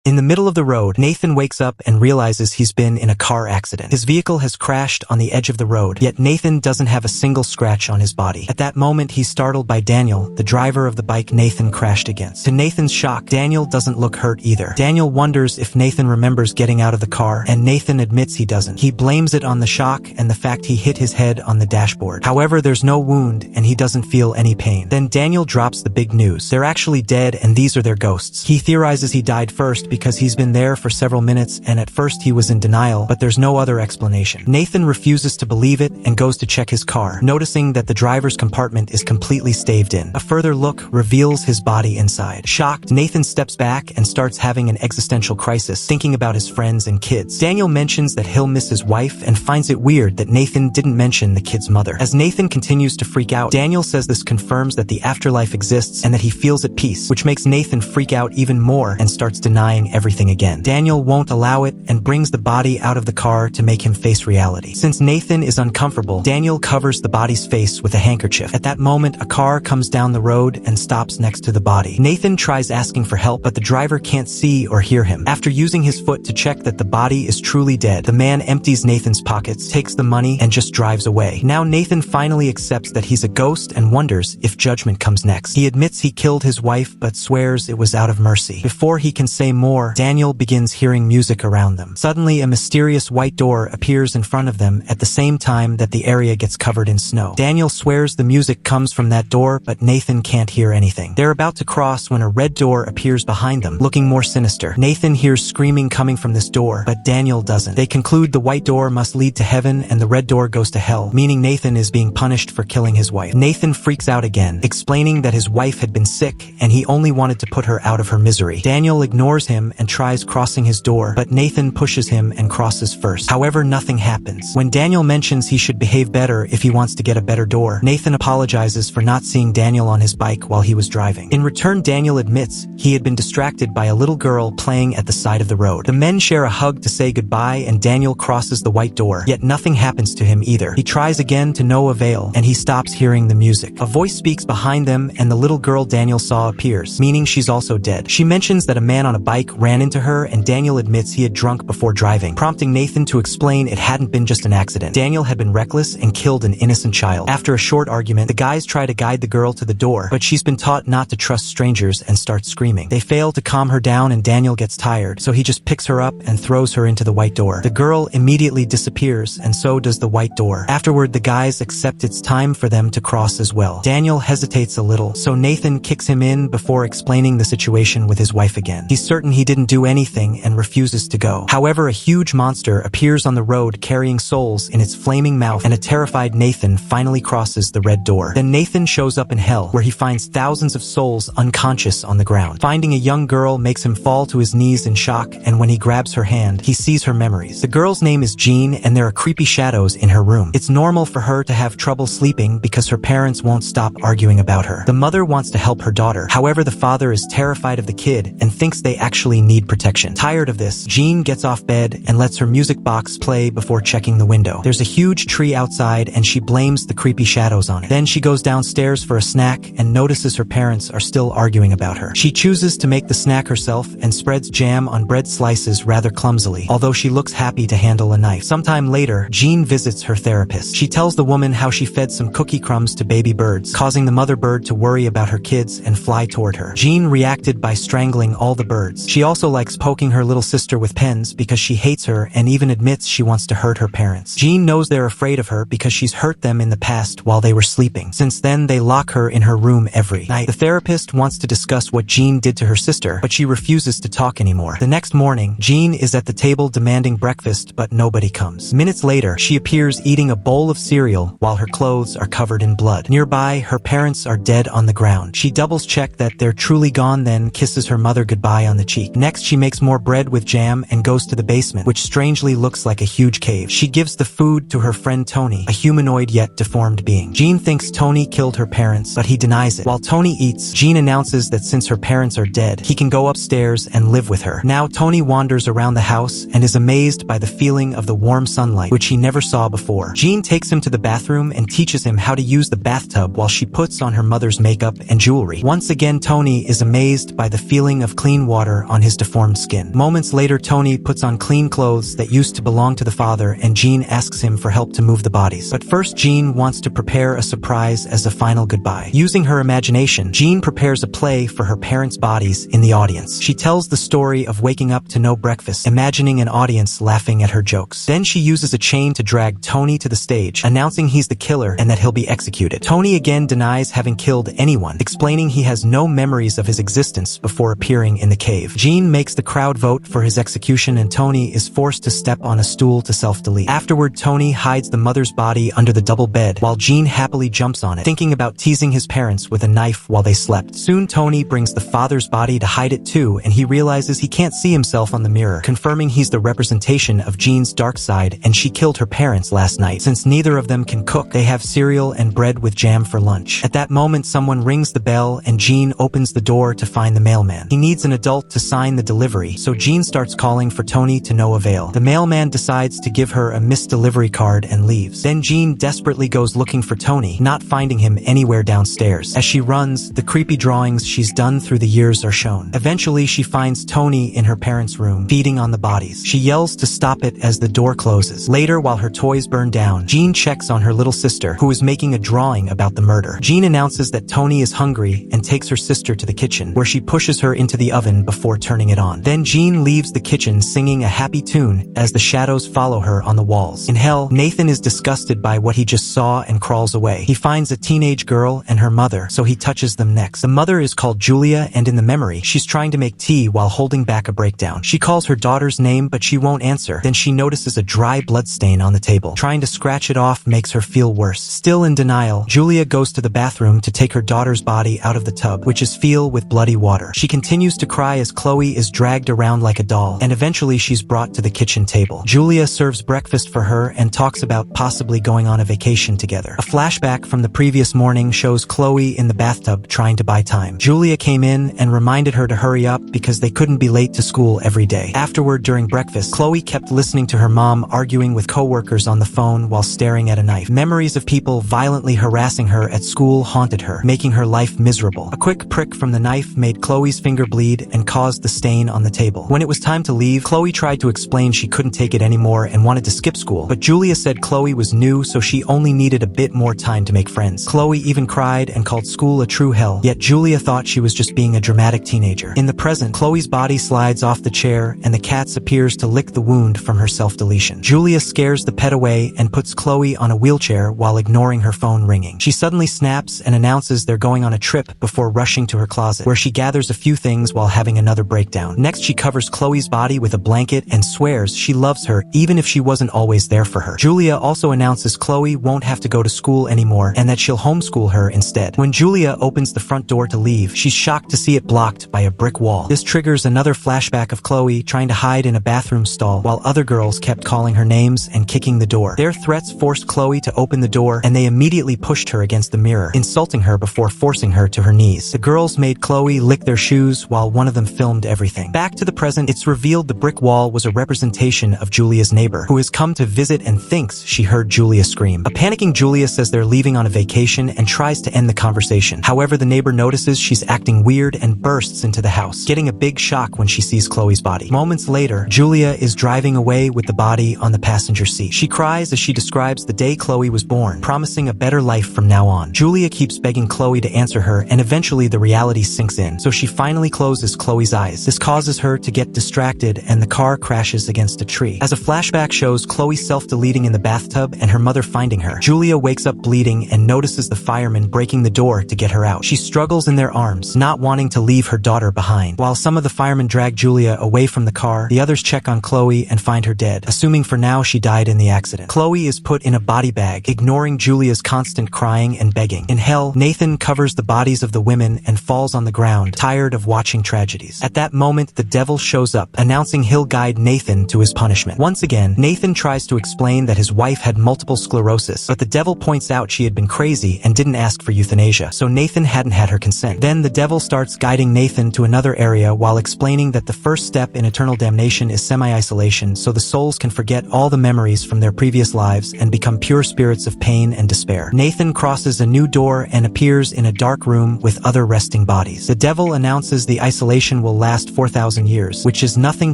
In the middle of the road, Nathan wakes up and realizes he's been in a car accident. His vehicle has crashed on the edge of the road, yet Nathan doesn't have a single scratch on his body. At that moment, he's startled by Daniel, the driver of the bike Nathan crashed against. To Nathan's shock, Daniel doesn't look hurt either. Daniel wonders if Nathan remembers getting out of the car, and Nathan admits he doesn't. He blames it on the shock and the fact he hit his head on the dashboard. However, there's no wound, and he doesn't feel any pain. Then Daniel drops the big news. They're actually dead, and these are their ghosts. He theorizes he died first because he's been there for several minutes, and at first he was in denial, but there's no other explanation. Nathan refuses to believe it and goes to check his car, noticing that the driver's compartment is completely staved in. A further look reveals his body inside. Shocked, Nathan steps back and starts having an existential crisis, thinking about his friends and kids. Daniel mentions that he'll miss his wife and finds it weird that Nathan didn't mention the kid's mother. As Nathan continues to freak out, Daniel says this confirms that the afterlife exists and that he feels at peace, which makes Nathan freak out even more and starts denying everything again. Daniel won't allow it and brings the body out of the car to make him face reality. Since Nathan is uncomfortable, Daniel covers the body's face with a handkerchief. At that moment, a car comes down the road and stops next to the body. Nathan tries asking for help, but the driver can't see or hear him. After using his foot to check that the body is truly dead, the man empties Nathan's pockets, takes the money, and just drives away. Now Nathan finally accepts that he's a ghost and wonders if judgment comes next. He admits he killed his wife, but swears it was out of mercy. Before he can say more, Daniel begins hearing music around them. Suddenly, a mysterious white door appears in front of them at the same time that the area gets covered in snow. Daniel swears the music comes from that door, but Nathan can't hear anything. They're about to cross when a red door appears behind them, looking more sinister. Nathan hears screaming coming from this door, but Daniel doesn't. They conclude the white door must lead to heaven and the red door goes to hell, meaning Nathan is being punished for killing his wife. Nathan freaks out again, explaining that his wife had been sick and he only wanted to put her out of her misery. Daniel ignores him and tries crossing his door, but Nathan pushes him and crosses first. However, nothing happens. When Daniel mentions he should behave better if he wants to get a better door, Nathan apologizes for not seeing Daniel on his bike while he was driving. In return, Daniel admits he had been distracted by a little girl playing at the side of the road. The men share a hug to say goodbye and Daniel crosses the white door, yet nothing happens to him either. He tries again to no avail, and he stops hearing the music. A voice speaks behind them and the little girl Daniel saw appears, meaning she's also dead. She mentions that a man on a bike ran into her and Daniel admits he had drunk before driving, prompting Nathan to explain it hadn't been just an accident. Daniel had been reckless and killed an innocent child. After a short argument, the guys try to guide the girl to the door, but she's been taught not to trust strangers and starts screaming. They fail to calm her down and Daniel gets tired, so he just picks her up and throws her into the white door. The girl immediately disappears, and so does the white door. Afterward, the guys accept it's time for them to cross as well. Daniel hesitates a little, so Nathan kicks him in before explaining the situation with his wife again. He's certain he didn't do anything and refuses to go. However, a huge monster appears on the road carrying souls in its flaming mouth, and a terrified Nathan finally crosses the red door. Then Nathan shows up in hell, where he finds thousands of souls unconscious on the ground. Finding a young girl makes him fall to his knees in shock, and when he grabs her hand, he sees her memories. The girl's name is Jean, and there are creepy shadows in her room. It's normal for her to have trouble sleeping because her parents won't stop arguing about her. The mother wants to help her daughter. However, the father is terrified of the kid and thinks they actually need protection. Tired of this, Jean gets off bed and lets her music box play before checking the window. There's a huge tree outside and she blames the creepy shadows on it. Then she goes downstairs for a snack and notices her parents are still arguing about her. She chooses to make the snack herself and spreads jam on bread slices rather clumsily, although she looks happy to handle a knife. Sometime later, Jean visits her therapist. She tells the woman how she fed some cookie crumbs to baby birds, causing the mother bird to worry about her kids and fly toward her. Jean reacted by strangling all the birds. She also likes poking her little sister with pens because she hates her and even admits she wants to hurt her parents. Jean knows they're afraid of her because she's hurt them in the past while they were sleeping. Since then, they lock her in her room every night. The therapist wants to discuss what Jean did to her sister, but she refuses to talk anymore. The next morning, Jean is at the table demanding breakfast, but nobody comes. Minutes later, she appears eating a bowl of cereal while her clothes are covered in blood. Nearby, her parents are dead on the ground. She doubles check that they're truly gone, then kisses her mother goodbye on the cheek. Next, she makes more bread with jam and goes to the basement, which strangely looks like a huge cave. She gives the food to her friend Tony, a humanoid yet deformed being. Jean thinks Tony killed her parents, but he denies it. While Tony eats, Jean announces that since her parents are dead, he can go upstairs and live with her. Now Tony wanders around the house and is amazed by the feeling of the warm sunlight, which he never saw before. Jean takes him to the bathroom and teaches him how to use the bathtub while she puts on her mother's makeup and jewelry. Once again, Tony is amazed by the feeling of clean water on his deformed skin. Moments later, Tony puts on clean clothes that used to belong to the father, and Jean asks him for help to move the bodies. But first, Jean wants to prepare a surprise as a final goodbye. Using her imagination, Jean prepares a play for her parents' bodies in the audience. She tells the story of waking up to no breakfast, imagining an audience laughing at her jokes. Then she uses a chain to drag Tony to the stage, announcing he's the killer and that he'll be executed. Tony again denies having killed anyone, explaining he has no memories of his existence before appearing in the cave. Jean makes the crowd vote for his execution, and Tony is forced to step on a stool to self-delete. Afterward, Tony hides the mother's body under the double bed, while Jean happily jumps on it, thinking about teasing his parents with a knife while they slept. Soon, Tony brings the father's body to hide it too, and he realizes he can't see himself on the mirror, confirming he's the representation of Jean's dark side, and she killed her parents last night. Since neither of them can cook, they have cereal and bread with jam for lunch. At that moment, someone rings the bell, and Jean opens the door to find the mailman. He needs an adult to sign the delivery, so Jean starts calling for Tony to no avail. The mailman decides to give her a missed delivery card and leaves. Then Jean desperately goes looking for Tony, not finding him anywhere downstairs. As she runs, the creepy drawings she's done through the years are shown. Eventually, she finds Tony in her parents' room, feeding on the bodies. She yells to stop it as the door closes. Later, while her toys burn down, Jean checks on her little sister, who is making a drawing about the murder. Jean announces that Tony is hungry and takes her sister to the kitchen, where she pushes her into the oven before turning it on. Then Jean leaves the kitchen singing a happy tune as the shadows follow her on the walls. In hell, Nathan is disgusted by what he just saw and crawls away. He finds a teenage girl and her mother, so he touches them next. The mother is called Julia, and in the memory, she's trying to make tea while holding back a breakdown. She calls her daughter's name, but she won't answer. Then she notices a dry blood stain on the table. Trying to scratch it off makes her feel worse. Still in denial, Julia goes to the bathroom to take her daughter's body out of the tub, which is filled with bloody water. She continues to cry as Chloe is dragged around like a doll, and eventually she's brought to the kitchen table. Julia serves breakfast for her and talks about possibly going on a vacation together. A flashback from the previous morning shows Chloe in the bathtub trying to buy time. Julia came in and reminded her to hurry up because they couldn't be late to school every day. Afterward, during breakfast, Chloe kept listening to her mom arguing with coworkers on the phone while staring at a knife. Memories of people violently harassing her at school haunted her, making her life miserable. A quick prick from the knife made Chloe's finger bleed and caused the stain on the table. When it was time to leave, Chloe tried to explain she couldn't take it anymore and wanted to skip school, but Julia said Chloe was new, so she only needed a bit more time to make friends. Chloe even cried and called school a true hell, yet Julia thought she was just being a dramatic teenager. In the present, Chloe's body slides off the chair and the cat appears to lick the wound from her self-deletion. Julia scares the pet away and puts Chloe on a wheelchair while ignoring her phone ringing. She suddenly snaps and announces they're going on a trip before rushing to her closet, where she gathers a few things while having another breakdown. Next, she covers Chloe's body with a blanket and swears she loves her even if she wasn't always there for her. Julia also announces Chloe won't have to go to school anymore and that she'll homeschool her instead. When Julia opens the front door to leave, she's shocked to see it blocked by a brick wall. This triggers another flashback of Chloe trying to hide in a bathroom stall while other girls kept calling her names and kicking the door. Their threats forced Chloe to open the door, and they immediately pushed her against the mirror, insulting her before forcing her to her knees. The girls made Chloe lick their shoes while one of them filmed everything. Back to the present, it's revealed the brick wall was a representation of Julia's neighbor, who has come to visit and thinks she heard Julia scream. A panicking Julia says they're leaving on a vacation and tries to end the conversation. However, the neighbor notices she's acting weird and bursts into the house, getting a big shock when she sees Chloe's body. Moments later, Julia is driving away with the body on the passenger seat. She cries as she describes the day Chloe was born, promising a better life from now on. Julia keeps begging Chloe to answer her, and eventually the reality sinks in, so she finally closes Chloe's eyes. This causes her to get distracted and the car crashes against a tree. As a flashback shows Chloe self-deleting in the bathtub and her mother finding her, Julia wakes up bleeding and notices the firemen breaking the door to get her out. She struggles in their arms, not wanting to leave her daughter behind. While some of the firemen drag Julia away from the car, the others check on Chloe and find her dead, assuming for now she died in the accident. Chloe is put in a body bag, ignoring Julia's constant crying and begging. In hell, Nathan covers the bodies of the women and falls on the ground, tired of watching tragedies. At that moment, the devil shows up, announcing he'll guide Nathan to his punishment. Once again, Nathan tries to explain that his wife had multiple sclerosis, but the devil points out she had been crazy and didn't ask for euthanasia, so Nathan hadn't had her consent. Then the devil starts guiding Nathan to another area while explaining that the first step in eternal damnation is semi-isolation, so the souls can forget all the memories from their previous lives and become pure spirits of pain and despair. Nathan crosses a new door and appears in a dark room with other resting bodies. The devil announces the isolation will last 4,000 years, which is nothing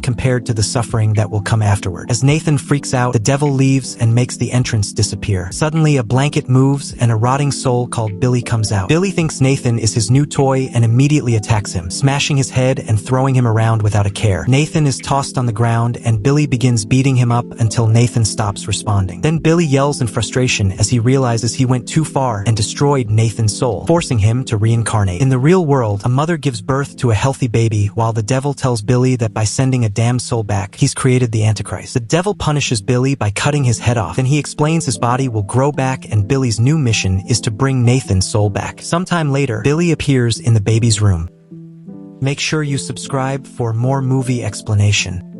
compared to the suffering that will come afterward. As Nathan freaks out, the devil leaves and makes the entrance disappear. Suddenly, a blanket moves and a rotting soul called Billy comes out. Billy thinks Nathan is his new toy and immediately attacks him, smashing his head and throwing him around without a care. Nathan is tossed on the ground and Billy begins beating him up until Nathan stops responding. Then Billy yells in frustration as he realizes he went too far and destroyed Nathan's soul, forcing him to reincarnate. In the real world, a mother gives birth to a healthy baby while the devil tells Billy that by sending a damned soul back, he's created the Antichrist. The devil punishes Billy by cutting his head off. Then he explains his body will grow back and Billy's new mission is to bring Nathan's soul back. Sometime later, Billy appears in the baby's room. Make sure you subscribe for more movie explanation.